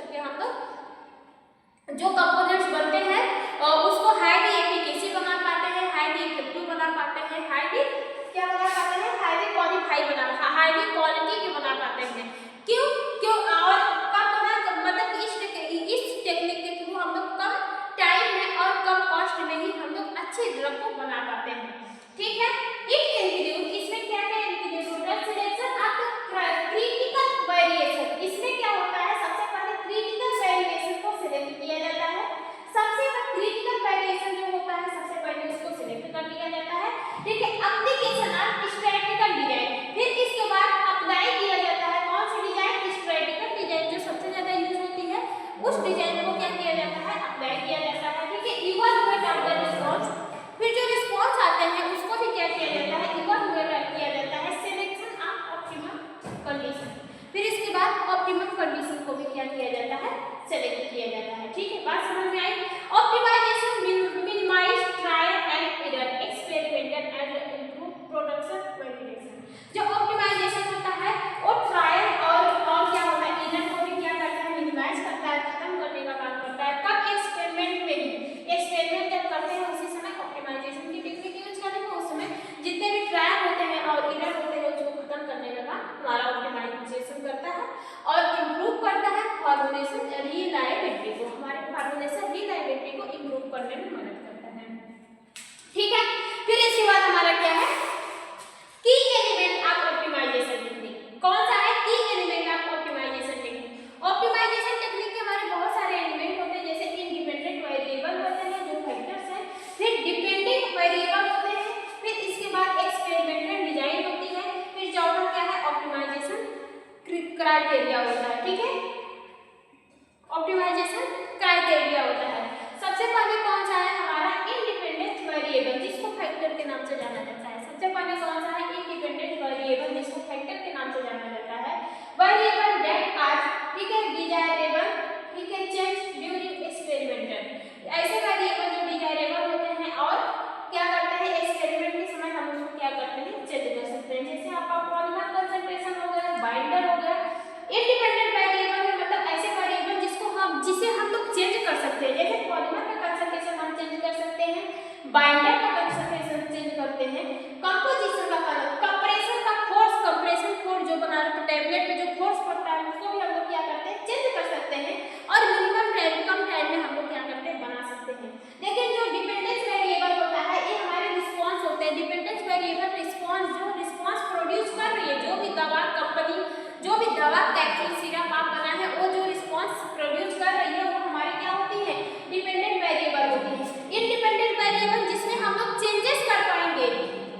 करके हम लोग जो कंपोनेंट्स बनते हैं उसको हाईली एफिकेसी बना पाते हैं, हाईली इफेक्टिव बना पाते हैं, हाईली क्या बना पाते हैं, हाईली क्वालिटी के बना पाते हैं। क्यों क्यों और कब बना, मतलब इस टेक्निक के थ्रू हम लोग कम टाइम में और कम कॉस्ट में ही हम लोग अच्छे ड्रग को बना पाते हैं। ठीक है, इसमें क्या क्या drug selection after critical variation, इसमें क्या होता है, सबसे पहले क्रिटिकल वेरिएशन को सिलेक्ट किया जाता है। सबसे पहले क्रिटिकल वेरिएशन जो होता है सबसे पहले उसको सिलेक्ट कर लिया जाता है। ठीक है, एप्लीकेशन ऑफ स्ट्रैटेजिकल डिजाइन, फिर इसके बाद अप्लाई किया जाता है कौन सी डिजाइन, स्ट्रैटेजिकल डिजाइन जो सबसे ज्यादा यूज होती है उस डिजाइन को क्या किया जाता है, अप्लाई किया जाता है। ठीक है, इवैल्यूएट ऑफ द रिस्पांस, फिर जो रिस्पांस आते हैं उसको भी क्या किया जाता है, इवैल्यूएट किया जाता है। सिलेक्शन ऑफ ऑप्टिमम कंडीशन, फिर इसके बाद ऑप्टिमम कंडीशन को भी क्या किया जाता है, सेलेक्ट किया जाता है। ठीक है, बात समझ में आई। Optimization minimize trial and error, experimental and improve production validation. जो ऑप्टिमाइजेशन होता है वो ट्रायल और क्या होता है, एरर को भी क्या करता है, मिनिमाइज करता है, खत्म करने का काम करता है। कब, एक्सपेरिमेंट में ही, एक्सपेरिमेंट जब करते हैं उसी समय ऑप्टिमाइजेशन की टेक्निक यूज करेंगे, उस समय जितने भी ट्रायल होते हैं और एरर होते हैं उसको खत्म करने का काम हमारा ऑप्टिमाइजेशन करता है और इम्प्रूव करता है फॉर्मुलेशन रिलायबिलिटी को, हमारे फॉर्मुलेशन रिलायबिलिटी को इम्प्रूव करने में मदद करता है। ठीक है, फिर इसके बाद हमारा क्या है, की एलिमेंट ऑफ ऑप्टिमाइजेशन टेक्निक, कौन सा है, की element of optimization technique. Optimization technique के हमारे बहुत सारे एलिमेंट होते हैं, जैसे इंडिपेंडेंट वेरिएबल होते हैं जो फैक्टर्स हैं, फिर डिपेंडेंट वेरिएबल होते हैं, फिर इसके बाद एक्सपेरिमेंटल डिजाइन होती है, फिर चौथा क्या है, ऑप्टिमाइजेशन क्राइटेरिया होता है। ठीक है, ऑप्टिमाइजेशन क्राइटेरिया होता है। सबसे पहले कौन सा है हमारा, इंडिपेंडेंट वेरिएबल जिसको फैक्टर के नाम से जाना जाता है। सबसे पहले कौन सा है, इंडिपेंडेंट वेरिएबल जिसको फैक्टर के नाम से जाना जाता है। वेरिएबल दैट आर, ठीक है, डिजायरेबल, ठीक है, चेंज ड्यूरिंग एक्सपेरिमेंटल, ऐसे वेरिएबल जो डिजायरेबल होते हैं और क्या करते हैं, एक्सपेरिमेंट के समय हम उसको क्या करते हैं, चेंज कर सकते हैं। जैसे आपका पॉलीमर कंसंट्रेशन हो गया, बाइंडर हो गया। इंडिपेंडेंट वेरिएबल मतलब ऐसे वेरिएबल जिसे हम लोग चेंज कर सकते हैं, जैसे पॉलीमर का कंसंट्रेशन हम चेंज कर सकते हैं, बाइंडर का कंसंट्रेशन चेंज करते हैं, कंपोजिशन का कलर, कंप्रेशन का फोर्स, कंप्रेशन फोर्स जो बना रहे टैबलेट में जो फोर्स पड़ता है उसको भी हम लोग क्या करते हैं, चेंज कर सकते हैं और मिनिमम टाइम, कम टाइम में हम लोग क्या करते हैं, बना सकते हैं। लेकिन जो डिपेंडेंस वेरिएबल होता है ये हमारे रिस्पांस होते हैं। डिपेंडेंस वेरिएबल रिस्पांस, जो रिस्पांस प्रोड्यूस कर रही है, जो भी दवा कंपनी, जो भी दवा कैप्सूल सिरप आप बना है, वो जो रिस्पांस प्रोड्यूस कर रही है वो हमारी क्या होती है, डिपेंडेंट वेरिएबल होती है। इंडिपेंडेंट वेरिएबल जिसमें हम लोग चेंजेस कर पाएंगे,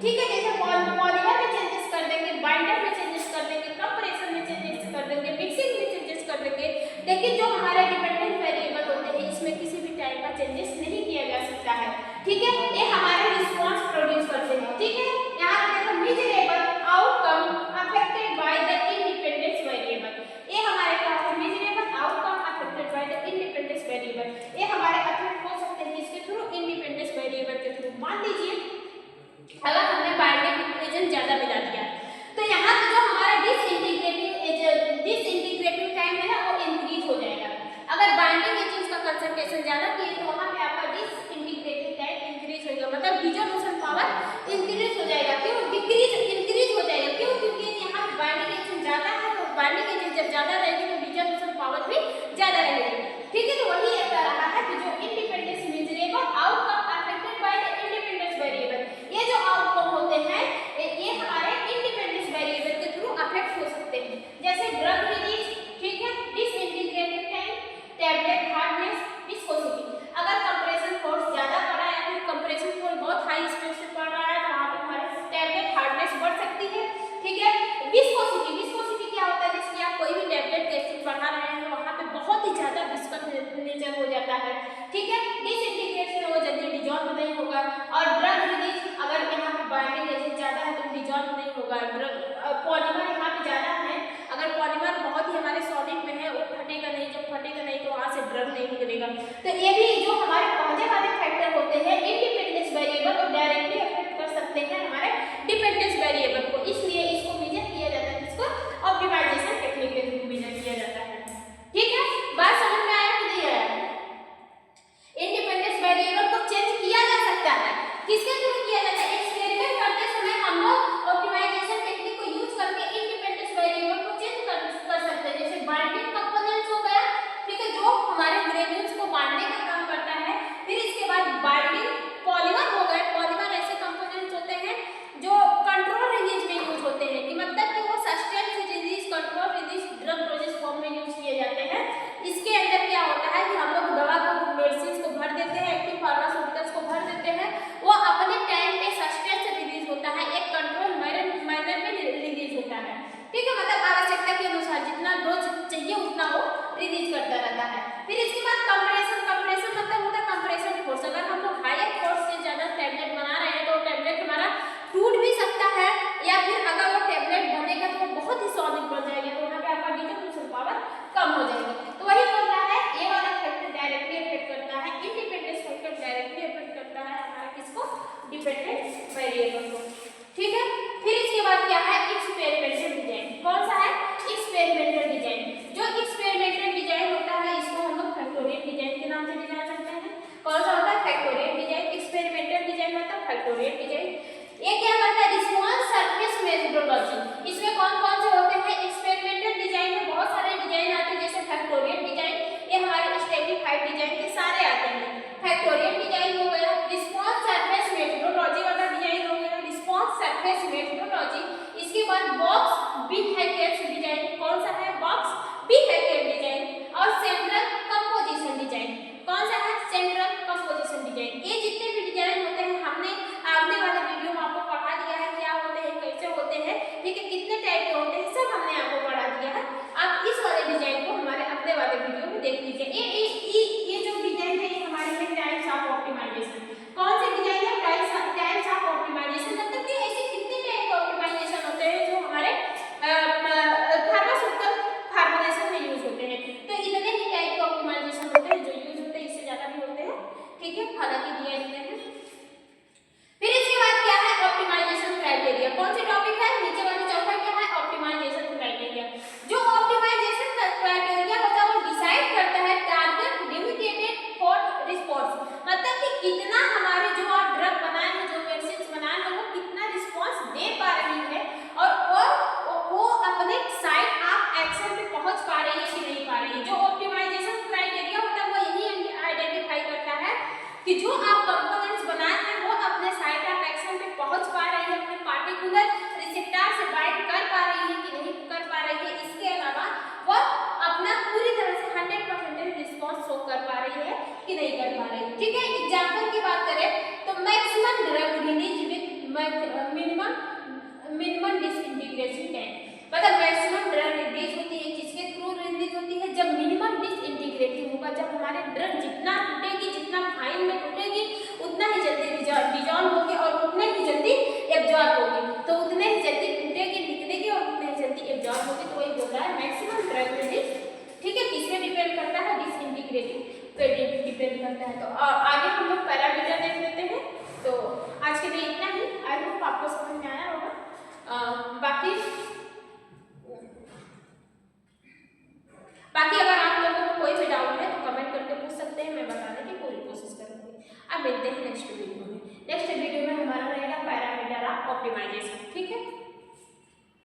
ठीक है, जैसे पॉलीमर में चेंजेस कर देंगे, बाइंडर में चेंजेस कर देंगे, कंप्रेशन में चेंजेस कर देंगे, मिक्सिंग में चेंजेस कर देंगे। लेकिन जो हमारे डिपेंडेंट वेरिएबल होते हैं इसमें किसी भी टाइप का चेंजेस नहीं किया जा सकता है। ठीक है, ये हमारे रिस्पांस प्रोड्यूस करते हैं। ठीक है, यहाँ पे देखो, measurable outcome affected by the independence variable, ये हमारे क्या होता है, measurable outcome affected by the independence variable, ये हमारे अफेक्ट हो सकते हैं इसके थ्रू, इंडिपेंडेंस वेरिएबल के थ्रू। मान लीजिए अगर हमने बाइंडिंग एजेंट ज्यादा मिला दिया तो यहाँ पे जो हमारा डिसइंटीग्रेटिंग टाइम है वो इंक्रीज हो जाएगा। अगर बाइंडिंग एजेंट्स का कंसंट्रेशन ज्यादा किए तो वहाँ पे आपका डिसइंटीग्रेटिंग टाइम इंक्रीज होगा, मतलब डिसोल्यूशन पावर इंक्रीज हो जाएगा। क्यों इंक्रीज हो जाएगा, क्यों, क्योंकि यहाँ बाइंडिंग एजेंट ज्यादा है, तो बाइंडिंग एजेंट जब ज्यादा रहेगी तो डिसोल्यूशन पावर भी ज्यादा रहेगी। ठीक है, तो वही ये कह रहा है कि जो independence measurable outcome affected by the independence variable, ये जो आउटकम होते हैं ये हमारे इंडिपेंडेंस वेरिएबल के थ्रू अफेक्ट हो सकते हैं। जैसे ड्रग रिलीज, ठीक है, disintegrated time, tablet hardness, viscosity. अगर कंप्रेशन फोर्स ज्यादा पड़ा है, फिर कंप्रेशन फोर्स बहुत हाई स्पीड से पड़ रहा है तो वहाँ पे हमारे टैबलेट हार्डनेस बढ़ सकती है। ठीक है, विस्कोसिटी क्या होता है, जैसे कि आप कोई भी टैबलेट कैप्सूल बढ़ा रहे हैं वहाँ पे बहुत ही ज्यादा फिर इसके बाद कंप्रेशन, कंप्रेशन मतलब होता है कंप्रेशन फोर्स। अगर हम लोग हायर फोर्स से ज्यादा टैबलेट बना रहे हैं तो टैबलेट हमारा टूट भी सकता है, या फिर अगर वो टैबलेट बनेगा तो वो बहुत ही सॉलिड बन जाएगी, तो वहाँ पे आपका डिसोल्यूशन पावर कम हो जाएगी। तो वही बोल रहा है ये वाला फैक्टर डायरेक्टली इफेक्ट करता है, इंडिपेंडेंस फैक्टर डायरेक्टली इफेक्ट करता है हमारा किसको, डिपेंडेंट वेरिएबल को, ठीक है। फिर इसके बाद क्या है, एक्सपेरिमेंटल डिजाइन। कौन सा है, एक्सपेरिमेंटल डिजाइन। जो एक्सपेरिमेंटल डिजाइन होता है इसको हम लोग फैक्टोरियल डिजाइन के नाम से भी जान सकते हैं। कौन सा होता है, फैक्टोरियल डिजाइन। एक्सपेरिमेंटल डिजाइन मतलब फैक्टोरियल डिजाइन। ये क्या करता है, रिस्पांस सरफेस मेथोडोलॉजी। इसमें कौन कौन से होते हैं, एक्सपेरिमेंटल डिजाइन में बहुत सारे डिजाइन आते हैं, जैसे फैक्टोरियल डिजाइन, ये हमारे स्टेबिफाइड डिजाइन के सारे आते हैं। फैक्टोरियल डिजाइन हो गया, रिस्पांस सरफेस मेथोडोलॉजी वाला डिजाइन हो गया, रिस्पांस सरफेस मेथोडोलॉजी। इसके बाद बॉक्स बिहेवियर डिजाइन। कौन सा है, बॉक्स बिहेवियर डिजाइन। और सेंट्रल कंपोजिशन डिजाइन। कौन सा है, सेंट्रल कंपोजिशन डिजाइन। ये जितने भी डिजाइन होते हैं हमने आगे वाले वीडियो में आपको पढ़ा दिया है, क्या होते हैं, कैसे होते हैं, ठीक है, कितने टाइप के होते हैं, सब हमने आपको पढ़ा दिया है। आप इस वाले डिजाइन को हमारे अगले वाले वीडियो में देख लीजिए। ये जो डिजाइन है ये हमारे में टाइप्स ऑफ ऑप्टिमाइजेशन। कौन से डिजाइन है, टाइप्स ऑफ ऑप्टिमाइजेशन, मतलब कि ऐसे कितने टाइप के ऑप्टिमाइजेशन होते हैं जो हमारे फार्मास्यूटिकल फार्मुलेशन में यूज होते हैं। तो इतने ही टाइप के ऑप्टिमाइजेशन होते हैं जो यूज होते हैं, इससे ज्यादा भी होते हैं, ठीक है, हालांकि दिया इतने हैं। फिर इसके बाद क्या है, ऑप्टिमाइजेशन क्राइटेरिया। कौन से टॉपिक है, नीचे वाले चौथा क्या है, ऑप्टिमाइजेशन क्राइटेरिया। जो ऑप्टिमाइजेशन क्राइटेरिया होता है वो डिसाइड करता है टारगेट लिमिटेड फॉर रिस्पांस, मतलब कि कितना हमारे जो आप ड्रग बनाए हैं, जो मेडिसिन बनाए हैं, वो कितना रिस्पांस दे पा रही है, और वो अपने साइड आप एक्शन पे पहुंच पा रही है कि नहीं पा रही है। जो ऑप्टिमाइजेशन क्राइटेरिया होता है वो यही आइडेंटिफाई करता है कि जो आप कंपोनेंट्स बनाए हैं वो अपने साइट ऑफ एक्शन पे पहुंच पा रही है, अपने पार्टिकुलर रिसेप्टर से बाइंड कर पा रही है कि नहीं कर पा रही है। इसके अलावा वो अपना पूरी तरह से 100% रिस्पांस शो कर पा रही है कि नहीं कर पा रही है, ठीक है। एग्जांपल की बात करें तो maximum drug release with minimum disintegration time, मतलब मैक्सिमम ड्रग रिलीज होती है किसके थ्रू रिलीज होती है, जब मिनिमम डिसइंटीग्रेटिंग होगा, जब हमारे ड्रग जितना टूटेगी, जितना फाइन में टूटेगी उतना ही जल्दी डिजॉल्व होगी और उतने ही जल्दी एब्जॉर्ब होगी, तो उतने ही जल्दी टूटेगी, निकलेगी और उतने ही जल्दी एब्जॉर्ब होगी। तो वही बोल रहा है मैक्सिमम ड्रग रिलीज, ठीक है, किसमें डिपेंड करता है, डिसइंटीग्रेटिंग पे डिपेंड करता है। तो आगे हम लोग पैरामीटर देख लेते हैं। तो आज के लिए इतना ही, आई होप आपको समझ में आया होगा। बाकी अगर आप लोगों को कोई भी डाउट है तो कमेंट करके पूछ सकते हैं, मैं बताने की पूरी कोशिश करूंगी। अब मिलते हैं नेक्स्ट वीडियो में। नेक्स्ट वीडियो में हमारा रहेगा पैरामीटर ऑफ ऑप्टिमाइजेशन, ठीक है।